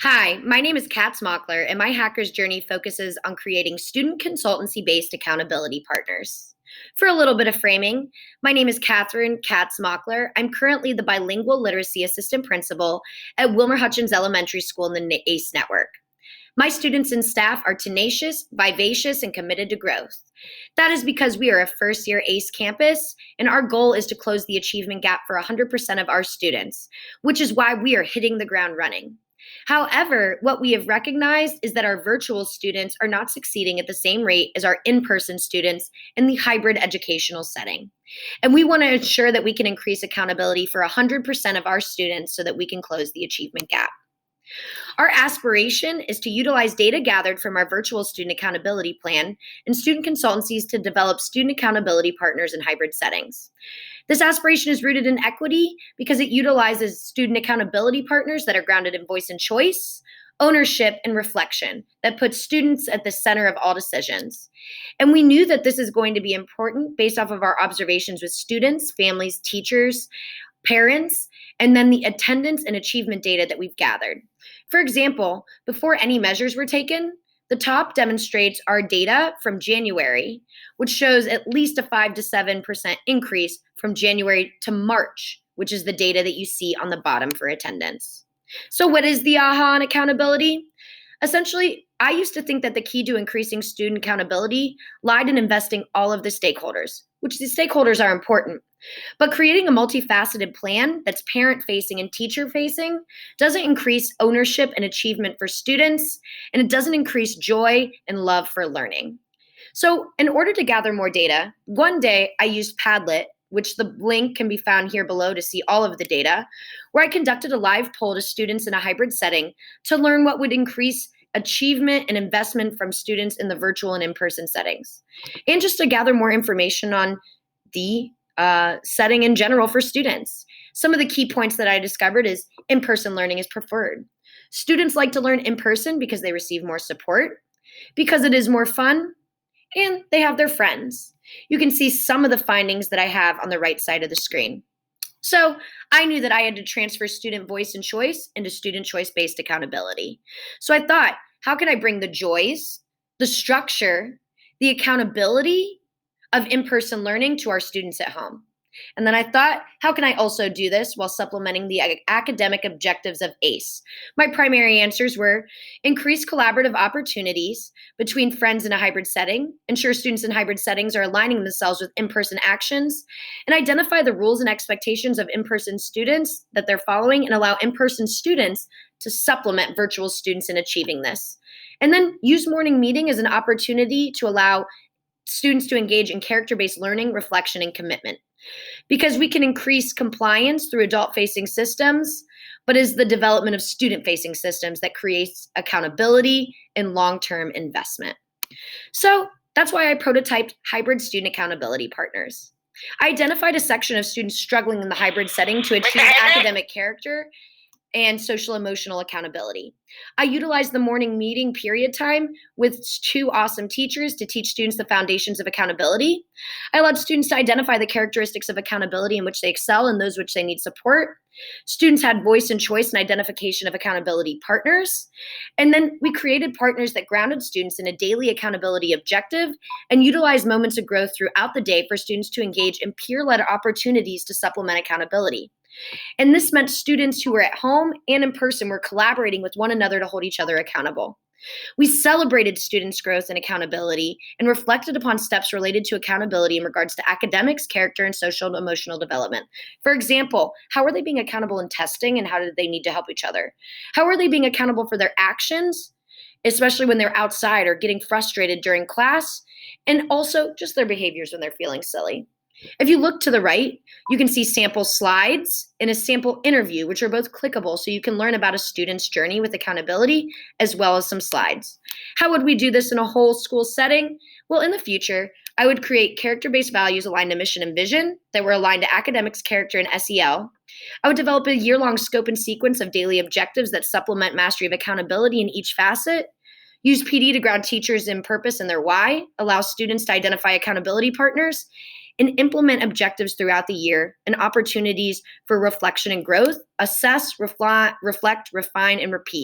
Hi, my name is Katz Mockler, and my hacker's journey focuses on creating student consultancy-based accountability partners. For a little bit of framing, my name is Katherine Katz Mockler. I'm currently the bilingual literacy assistant principal at Wilmer Hutchins Elementary School in the ACE network. My students and staff are tenacious, vivacious, and committed to growth. That is because we are a first-year ACE campus, and our goal is to close the achievement gap for 100% of our students, which is why we are hitting the ground running. However, what we have recognized is that our virtual students are not succeeding at the same rate as our in-person students in the hybrid educational setting. And we want to ensure that we can increase accountability for 100% of our students so that we can close the achievement gap. Our aspiration is to utilize data gathered from our virtual student accountability plan and student consultancies to develop student accountability partners in hybrid settings. This aspiration is rooted in equity because it utilizes student accountability partners that are grounded in voice and choice, ownership, and reflection that puts students at the center of all decisions. And we knew that this is going to be important based off of our observations with students, families, teachers, parents, and then the attendance and achievement data that we've gathered. For example, before any measures were taken, the top demonstrates our data from January, which shows at least a 5 to 7% increase from January to March, which is the data that you see on the bottom for attendance. So what is the AHA on accountability? Essentially, I used to think that the key to increasing student accountability lied in investing all of the stakeholders, which the stakeholders are important. But creating a multifaceted plan that's parent-facing and teacher-facing doesn't increase ownership and achievement for students, and it doesn't increase joy and love for learning. So in order to gather more data, one day I used Padlet, which the link can be found here below to see all of the data, where I conducted a live poll to students in a hybrid setting to learn what would increase achievement and investment from students in the virtual and in-person settings, and just to gather more information on the setting in general for students. Some of the key points that I discovered is in-person learning is preferred. Students like to learn in person because they receive more support, because it is more fun, and they have their friends. You can see some of the findings that I have on the right side of the screen. So I knew that I had to transfer student voice and choice into student choice-based accountability. So I thought, how can I bring the joys, the structure, the accountability of in-person learning to our students at home? And then I thought, how can I also do this while supplementing the academic objectives of ACE? My primary answers were increase collaborative opportunities between friends in a hybrid setting, ensure students in hybrid settings are aligning themselves with in-person actions, and identify the rules and expectations of in-person students that they're following and allow in-person students to supplement virtual students in achieving this. And then use morning meeting as an opportunity to allow students to engage in character-based learning, reflection, and commitment. Because we can increase compliance through adult-facing systems, but is the development of student-facing systems that creates accountability and long-term investment. So that's why I prototyped hybrid student accountability partners. I identified a section of students struggling in the hybrid setting to achieve academic character and social emotional accountability. I utilized the morning meeting period time with two awesome teachers to teach students the foundations of accountability. I allowed students to identify the characteristics of accountability in which they excel and those which they need support. Students had voice and choice and identification of accountability partners. And then we created partners that grounded students in a daily accountability objective and utilized moments of growth throughout the day for students to engage in peer-led opportunities to supplement accountability. And this meant students who were at home and in person were collaborating with one another to hold each other accountable. We celebrated students' growth and accountability and reflected upon steps related to accountability in regards to academics, character, and social and emotional development. For example, how are they being accountable in testing and how did they need to help each other? How are they being accountable for their actions, especially when they're outside or getting frustrated during class, and also just their behaviors when they're feeling silly? If you look to the right, you can see sample slides and a sample interview, which are both clickable, so you can learn about a student's journey with accountability, as well as some slides. How would we do this in a whole school setting? Well, in the future, I would create character-based values aligned to mission and vision that were aligned to academics, character, and SEL. I would develop a year-long scope and sequence of daily objectives that supplement mastery of accountability in each facet. Use PD to ground teachers in purpose and their why, allow students to identify accountability partners, and implement objectives throughout the year and opportunities for reflection and growth, assess, reflect, refine, and repeat.